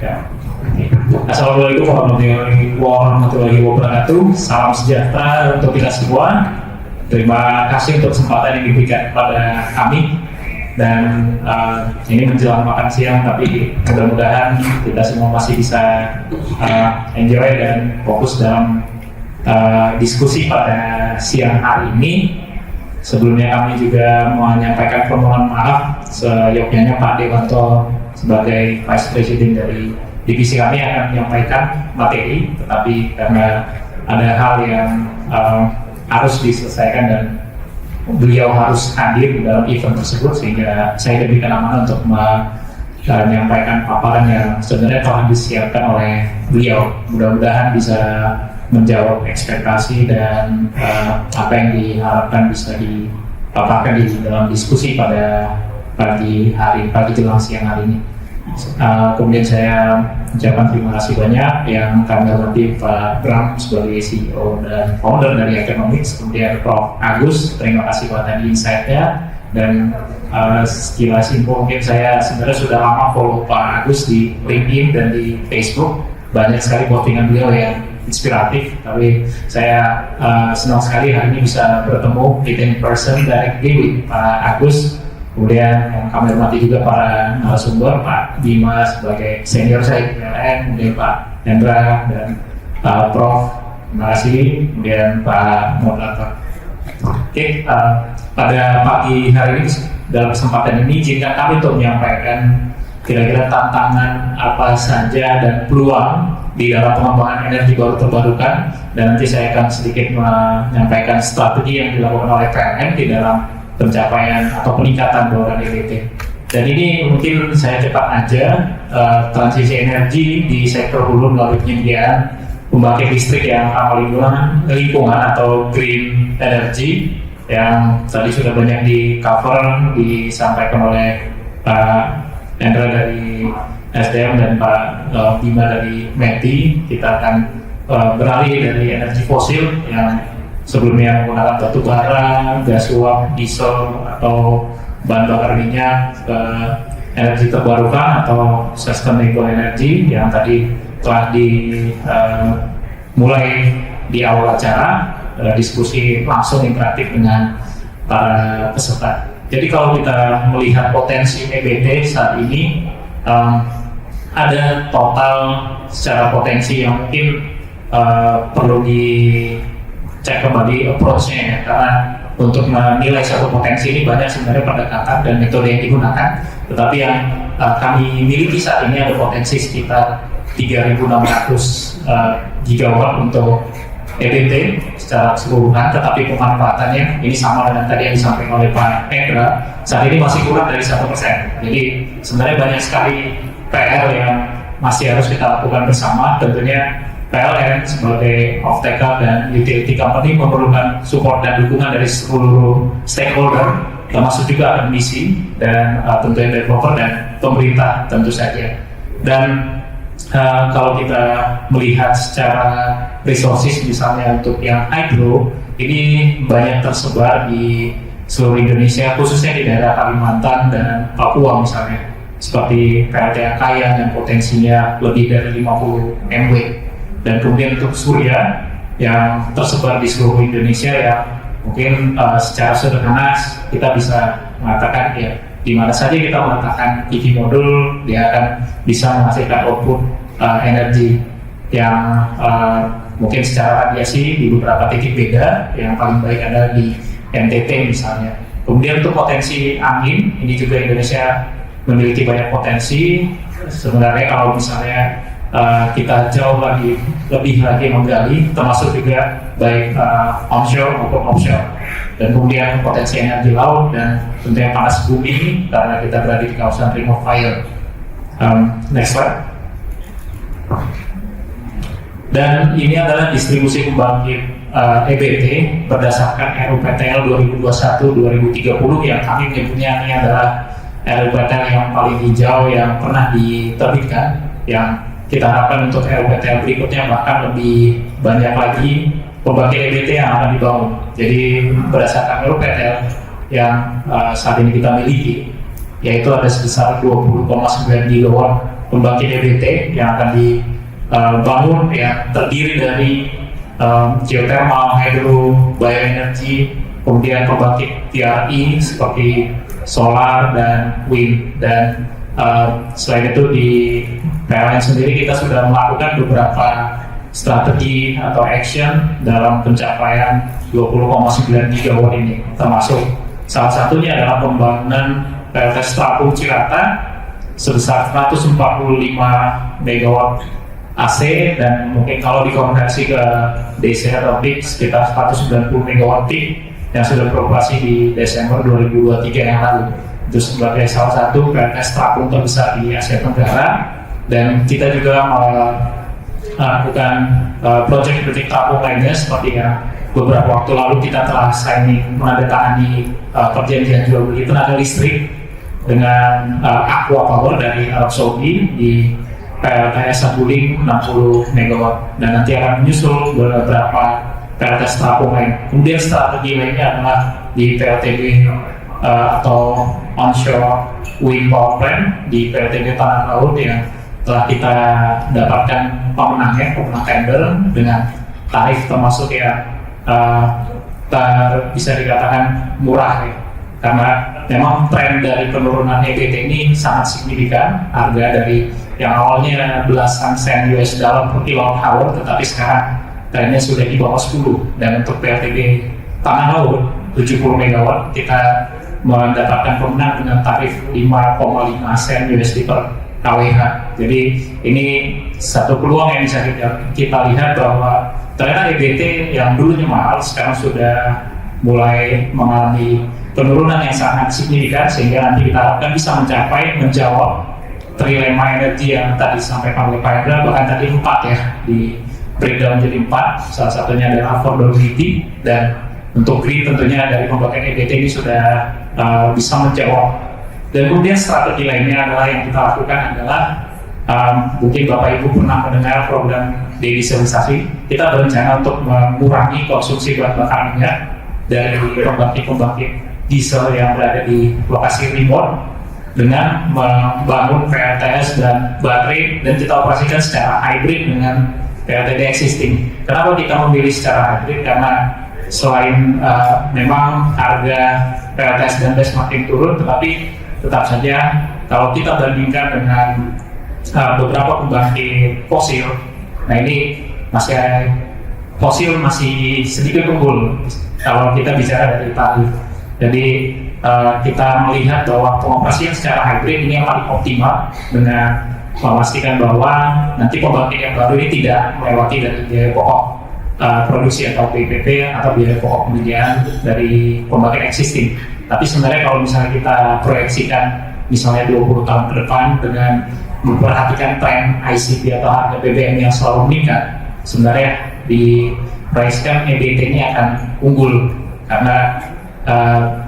Ya. Assalamualaikum warahmatullahi wabarakatuh. Salam sejahtera untuk kita semua. Terima kasih untuk kesempatan yang diberikan kepada kami. Dan ini menjelang makan siang, tapi mudah-mudahan kita semua masih bisa enjoy dan fokus dalam diskusi pada siang hari ini. Sebelumnya kami juga mau menyampaikan permohonan maaf seyogyanya Pak Dewanto sebagai Vice President dari divisi kami akan menyampaikan materi, tetapi karena ada hal yang harus diselesaikan dan beliau harus hadir di dalam event tersebut, sehingga saya diberikan amanah untuk menyampaikan paparan yang sebenarnya telah disiapkan oleh beliau. Mudah-mudahan bisa menjawab ekspektasi dan apa yang diharapkan bisa dipaparkan di dalam diskusi pada pagi jelang siang hari ini. Kemudian saya ucapkan terima kasih banyak yang kami hormati Pak Bram sebagai CEO dan founder dari Economics, kemudian Prof. Agus, terima kasih buat tadi insight-nya, dan sekilas info mungkin saya sebenarnya sudah lama follow Pak Agus di LinkedIn dan di Facebook, banyak sekali postingan beliau yang inspiratif, tapi saya senang sekali hari ini bisa bertemu in person directly with Pak Agus. Kemudian yang kami hormati juga para narasumber, Pak Bima sebagai senior saya di PLN, kemudian Pak Hendra dan Prof. Terima kasih, kemudian Pak moderator. Oke, pada pagi hari ini dalam kesempatan ini izinkan kami untuk menyampaikan kira-kira tantangan apa saja dan peluang di dalam pengembangan energi baru terbarukan, dan nanti saya akan sedikit menyampaikan strategi yang dilakukan oleh PLN di dalam pencapaian atau peningkatan bauran EBT. Dan ini mungkin saya cepat aja, transisi energi di sektor hulu melalui penyediaan pembangkit listrik yang ramah lingkungan atau green energy yang tadi sudah banyak di cover, disampaikan oleh Pak Hendra dari SDM dan Pak Bima dari METI. Kita akan beralih dari energi fosil yang sebelumnya menggunakan batu bara, gas uap, diesel atau bahan bakar minyak ke energi terbarukan atau sustainable energy yang tadi telah dimulai di awal acara, diskusi langsung interaktif dengan para peserta. Jadi kalau kita melihat potensi EBT saat ini, ada total secara potensi yang mungkin perlu dicek kembali approach-nya ya, karena untuk menilai satu potensi ini banyak sebenarnya pendekatan dan metode yang digunakan, tetapi yang kami miliki saat ini ada potensi sekitar 3.600 gigawatt untuk EBT secara keseluruhan, tetapi pemanfaatannya ini sama dengan tadi yang disampaikan oleh Pak Hendra, saat ini masih kurang dari 1%. Jadi sebenarnya banyak sekali PR yang masih harus kita lakukan bersama. Tentunya PLN sebagai off-taker dan utility company memerlukan support dan dukungan dari seluruh stakeholder, termasuk juga akademisi dan tentunya developer dan pemerintah tentu saja. Dan kalau kita melihat secara resources, misalnya untuk yang hydro, ini banyak tersebar di seluruh Indonesia, khususnya di daerah Kalimantan dan Papua misalnya, seperti PLTA Kayan yang potensinya lebih dari 50 MW. Dan kemudian untuk surya yang tersebar di seluruh Indonesia, ya mungkin secara sederhana kita bisa mengatakan ya di mana saja kita meletakkan PV modul, dia akan bisa menghasilkan output energi yang mungkin secara radiasi di beberapa titik beda. Yang paling baik ada di NTT misalnya. Kemudian untuk potensi angin, ini juga Indonesia memiliki banyak potensi. Sebenarnya kalau misalnya kita jauh lebih lagi menggali, termasuk juga baik onshore maupun offshore. Dan kemudian potensi energi laut dan tentunya panas bumi karena kita berada di kawasan ring of fire. Next slide. Dan ini adalah distribusi pembangkit EBT berdasarkan RUPTL 2021-2030 yang kami menyebutnya ini adalah RUPTL yang paling hijau yang pernah diterbitkan, yang kita harapkan untuk RUPTL berikutnya bahkan lebih banyak lagi pembangkit EBT yang akan dibangun. Jadi berdasarkan RUPTL yang saat ini kita miliki, yaitu ada sebesar 20,9 gigawatt pembangkit EBT yang akan dibangun yang terdiri dari geothermal, hydro, bioenergy, kemudian pembangkit TRI seperti solar dan wind. Dan selain itu di PLN sendiri kita sudah melakukan beberapa strategi atau action dalam pencapaian 20,9 gigawatt ini, termasuk salah satunya adalah pembangunan PLTS Terapung Cirata sebesar 145 megawatt AC, dan mungkin kalau dikonversi ke DC atau peak sekitar 190 megawatt peak yang sudah beroperasi di Desember 2023 yang lalu. Itu sebagai salah satu PLTS terapung terbesar di Asia Tenggara, dan kita juga melakukan proyek-proyek terapung lainnya seperti yang beberapa waktu lalu kita telah signing menandatangani perjanjian jual beli tenaga listrik dengan Aqua Power dari Arab Saudi di PLTS Saguling 60 MW, dan nanti akan menyusul beberapa PLTS terapung lain. Kemudian strategi lainnya adalah di PLTB atau onshore wind power plant di PLTB Tanah Laut yang telah kita dapatkan pemenang tender dengan tarif termasuk yang bisa dikatakan murah ya. Karena memang tren dari penurunan EBT ini sangat signifikan. Harga dari yang awalnya belasan sen US dollar per kilowatt-hour, tetapi sekarang trennya sudah di bawah 10. Dan untuk PLTB Tanah Laut 70 megawatt kita mendapatkan pemenang dengan tarif 5,5 sen USD per kWh. Jadi ini satu peluang yang bisa kita lihat bahwa ternyata EBT yang dulunya mahal sekarang sudah mulai mengalami penurunan yang sangat signifikan, sehingga nanti kita harapkan bisa menjawab trilema energi yang tadi disampaikan oleh Pak Hendra, bahkan tadi 4 ya, di breakdown jadi 4, salah satunya adalah affordability, dan untuk green tentunya dari pembangkit EBT ini sudah bisa menjawab. Dan kemudian strategi lainnya adalah yang kita lakukan adalah mungkin Bapak Ibu pernah mendengar program dedieselisasi. Kita berencana untuk mengurangi konsumsi bahan bakar minyak dari pembangkit diesel yang berada di lokasi remote dengan membangun PLTS dan baterai, dan kita operasikan secara hybrid dengan PLTD existing. Kenapa kita memilih secara hybrid? Karena selain memang harga PLTS dan BESS makin turun, tetapi tetap saja kalau kita bandingkan dengan beberapa pembangkit fosil, nah ini fosil masih sedikit unggul kalau kita bicara dari tarif. Jadi kita melihat bahwa pengoperasian secara hybrid ini yang paling optimal dengan memastikan bahwa nanti pembangkit yang baru ini tidak melewati dari biaya pokok produksi atau PPP atau biaya pokok pembiayaan dari pembangkit existing. Tapi sebenarnya kalau misalnya kita proyeksikan misalnya 20 tahun ke depan dengan memperhatikan tren ICP atau harga BBM yang selalu meningkat, sebenarnya diproyeksikan EBT ini akan unggul karena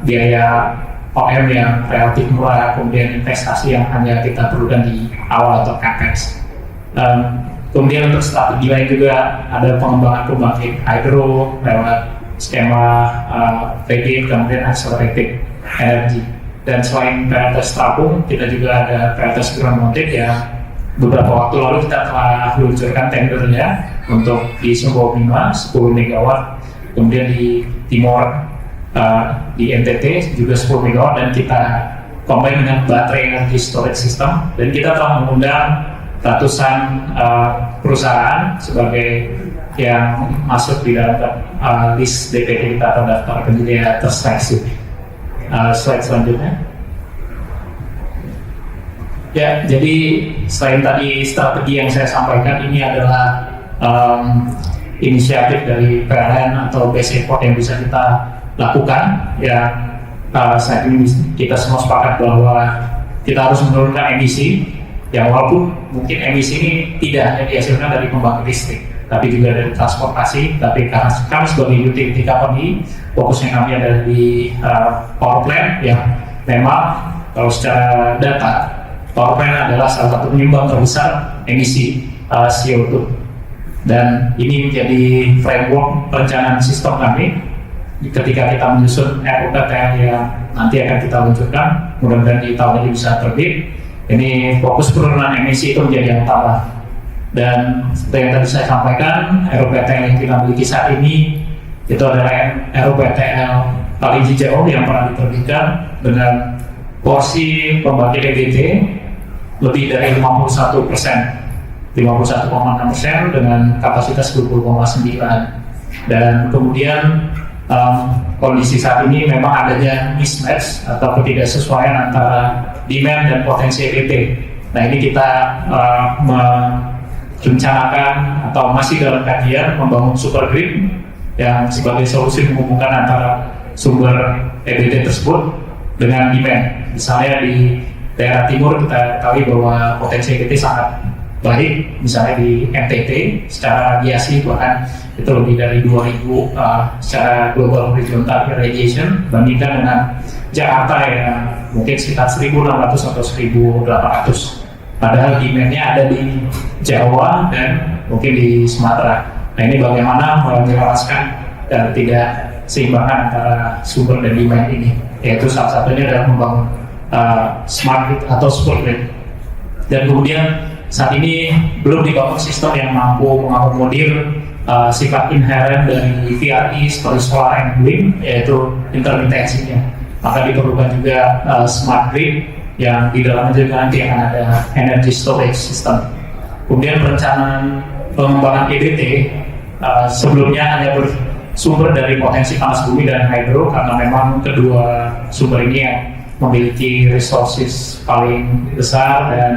biaya OM yang relatif murah, kemudian investasi yang hanya kita perlukan di awal atau CAPEX. Kemudian untuk strategi lain juga ada pengembangan pembangkit hydro lewat skema REDIF, kemudian accelerated energy. Dan selain PLTS terapung, kita juga ada PLTS ground mounted yang beberapa waktu lalu kita telah meluncurkan tendernya untuk di Sumbawa 10 megawatt, kemudian di Timor di NTT juga 10 megawatt, dan kita combine dengan baterai energy storage system, dan kita telah mengundang ratusan perusahaan sebagai yang masuk di dalam list DPT kita atau daftar penyedia terseleksi. Slide selanjutnya. Ya, jadi selain tadi strategi yang saya sampaikan, ini adalah inisiatif dari PLN atau base effort yang bisa kita lakukan. Ya, saat ini kita semua sepakat bahwa kita harus menurunkan emisi, yang walaupun mungkin emisi ini tidak hanya dihasilkan dari pembangkit listrik, tapi juga dari transportasi. Tapi karena kami sebagai utility company, fokusnya kami ada di power plant yang memang kalau secara data power plant adalah salah satu penyumbang terbesar emisi CO2. Dan ini menjadi framework perencanaan sistem kami ketika kita menyusun RUPTL yang nanti akan kita luncurkan, mudah-mudahan di tahun ini bisa terbit. Ini fokus penurunan emisi itu menjadi yang utama. Dan seperti yang tadi saya sampaikan, RUPTL yang kita miliki saat ini itu adalah RUPTL paling hijau yang pernah diterbitkan dengan porsi pembangkit EBT lebih dari 51%, 51,6% dengan kapasitas 20,9. Dan kemudian kondisi saat ini memang adanya mismatch atau ketidaksesuaian antara demand dan potensi EBT. Nah, ini kita merencanakan atau masih dalam kajian membangun super grid yang sebagai solusi menghubungkan antara sumber EBT tersebut dengan demand. Misalnya di daerah timur kita tahu bahwa potensi EBT sangat baik, misalnya di NTT secara radiasi bahkan itu lebih dari 2000 secara global horizontal irradiation, bandingkan dengan Jakarta yang mungkin sekitar 1600 atau 1800. Padahal demand-nya ada di Jawa dan mungkin di Sumatera. Nah, ini bagaimana menjelaskan tidak seimbangan antara sumber dan demand ini, yaitu salah satunya adalah membangun smart grid atau super grid. Dan kemudian saat ini belum dibangun sistem yang mampu mengakomodir sifat inherent dari VRI seperti solar and wind, yaitu intermitensinya. Maka diperlukan juga smart grid yang di dalamnya juga nanti akan ada energy storage system. Kemudian perencanaan pengembangan EBT sebelumnya hanya bersumber dari potensi panas bumi dan hydro, karena memang kedua sumber ini yang memiliki resources paling besar dan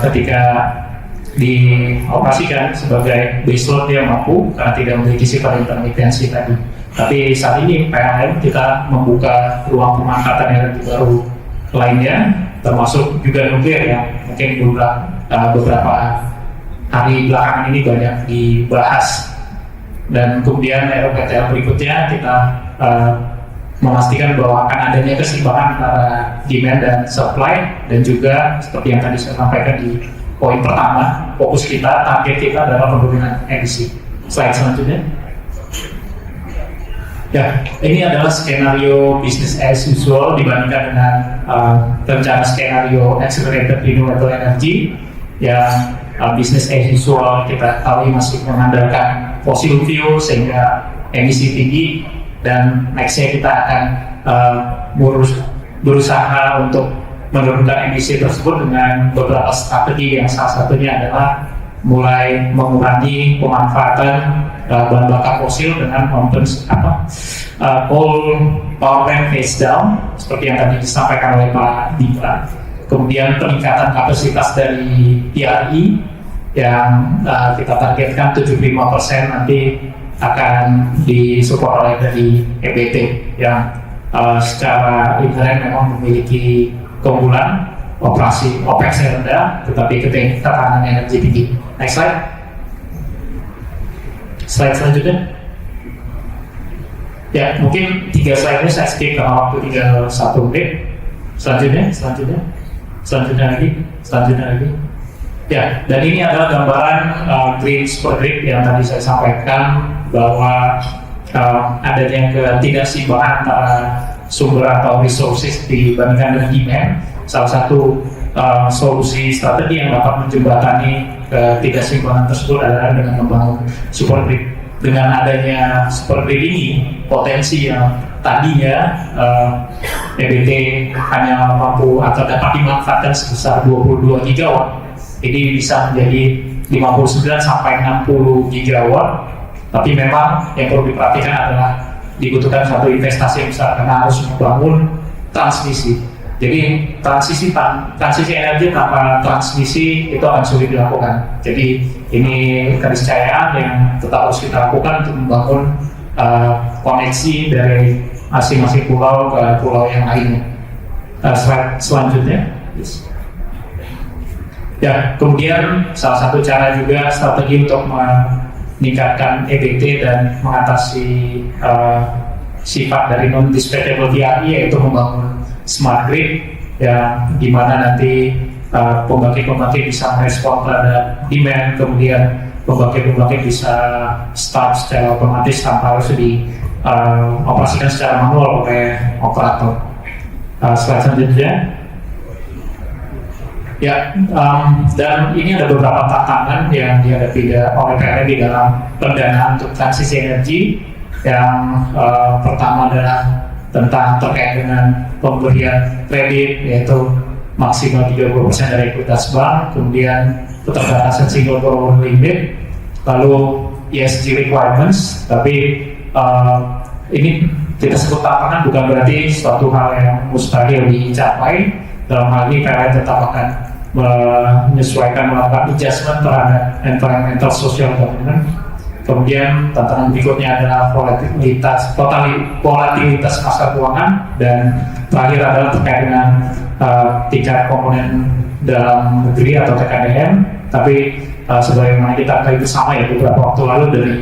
ketika dioperasikan sebagai baseload dia mampu karena tidak memiliki sifat intermitensi tadi. Tapi saat ini PLN kita membuka ruang pemanfaatan energi baru lainnya, termasuk juga nuklir yang mungkin beberapa hari belakangan ini banyak dibahas. Dan kemudian RUPTL berikutnya kita memastikan bahwa akan adanya keseimbangan antara demand dan supply, dan juga seperti yang tadi saya sampaikan di poin pertama, fokus kita, target kita adalah penurunan emisi. Slide selanjutnya. Ya, ini adalah skenario business as usual dibandingkan dengan rencana skenario accelerated renewable energy yang business as usual kita tahu masih mengandalkan fossil fuel sehingga emisi tinggi. Dan nextnya kita akan berusaha untuk menurunkan emisi tersebut dengan beberapa strategi, yang salah satunya adalah mulai mengurangi pemanfaatan bahan bakar fosil dengan coal power plant phase down seperti yang tadi disampaikan oleh Pak Dika. Kemudian peningkatan kapasitas dari PRI yang kita targetkan 75% nanti akan disupport oleh dari EBT yang secara inherent memang memiliki keunggulan operasi OPEX yang rendah tetapi ketahanan energi tinggi. Next slide. Slide selanjutnya. Ya, mungkin 3 slide ini saya skip karena waktu tinggal 1 menit. Selanjutnya lagi. Ya, dan ini adalah gambaran green super grid yang tadi saya sampaikan bahwa adanya ketidakseimbangan antara sumber atau resources dibandingkan dengan demand. Salah satu solusi strategi yang dapat menjembatani ketidakseimbangan tersebut adalah dengan membangun super grid. Dengan adanya super grid ini, potensi yang tadinya EBT hanya mampu atau dapat dimanfaatkan sebesar 22 gigawatt, ini bisa menjadi 59 sampai 60 gigawatt. Tapi memang yang perlu diperhatikan adalah dibutuhkan satu investasi yang besar karena harus membangun transmisi. Jadi transisi energi tanpa transmisi itu akan sulit dilakukan. Jadi ini keniscayaan yang tetap harus kita lakukan untuk membangun koneksi dari masing-masing pulau ke pulau yang lainnya. Slide selanjutnya. Ya, kemudian salah satu cara juga strategi untuk meningkatkan EBT dan mengatasi sifat dari non-dispatchable VRI yaitu membangun smart grid yang dimana nanti pembangkit-pembangkit bisa merespon terhadap demand, kemudian pembangkit-pembangkit bisa start secara otomatis tanpa harus dioperasikan secara manual oleh operator. Slide selanjutnya. Ya, dan ini ada beberapa tantangan yang dihadapi oleh PLN di dalam pendanaan untuk transisi energi. Yang pertama adalah tentang terkait dengan pemberian kredit, yaitu maksimal 30% dari ekuitas bank, kemudian keterbatasan single borrower limit, lalu ESG requirements. Tapi ini kita sebut tantangan bukan berarti suatu hal yang mustahil dicapai. Dalam hal ini PLN tetap akan menyesuaikan, melakukan adjustment terhadap environmental social governance. Kemudian tantangan berikutnya adalah volatilitas pasar keuangan, dan terakhir adalah terkait dengan tingkat komponen dalam negeri atau TKDN. Tapi sebagaimana kita ketahui bersama ya, beberapa waktu lalu dari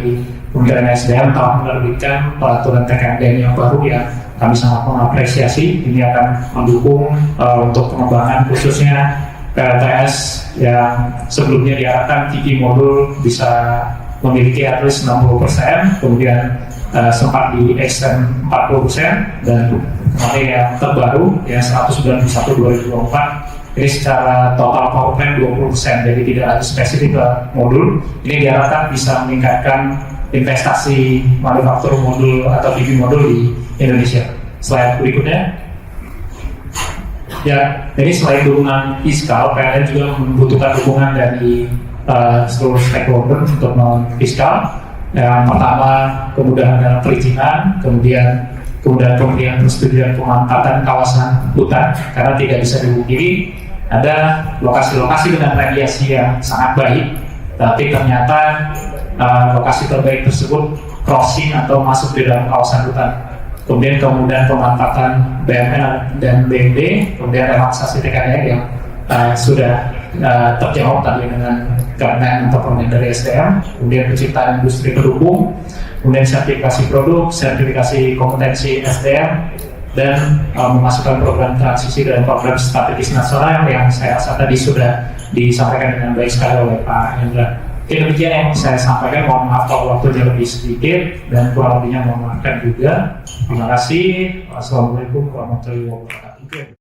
Kementerian SDM telah menerbitkan peraturan TKDN yang baru yang kami sangat mengapresiasi. Ini akan mendukung untuk pengembangan khususnya PLTS yang sebelumnya diharapkan PV modul bisa memiliki at least 60%, kemudian sempat di extend 40%, dan kemarin yang terbaru yang 191/2024 ini secara total power plant 20%, jadi tidak lagi spesifik ke modul. Ini diharapkan bisa meningkatkan investasi manufaktur modul atau PV modul di Indonesia. Slide berikutnya. Ya, jadi selain dukungan fiskal, PLN juga membutuhkan dukungan dari seluruh stakeholder untuk non-fiskal. Yang pertama, kemudahan dalam perizinan, kemudian pemberian persetujuan pemanfaatan kawasan hutan, karena tidak bisa dipungkiri ada lokasi-lokasi dengan radiasi yang sangat baik, tapi ternyata lokasi terbaik tersebut crossing atau masuk di dalam kawasan hutan. Kemudian pemanfaatan BMN dan BMD, kemudian relaksasi TKDN yang sudah terjawab tadi dengan government entrepreneur dari SDM, kemudian penciptaan industri pendukung, kemudian sertifikasi produk, sertifikasi kompetensi SDM, dan memasukkan program transisi dan program strategis nasional yang saya rasa tadi sudah disampaikan dengan baik sekali oleh Pak Hendra. Oke, demikian yang saya sampaikan. Mohon maaf kalau waktunya lebih sedikit, dan kurang lebihnya mohon maafkan juga. Terima kasih. Wassalamualaikum warahmatullahi wabarakatuh.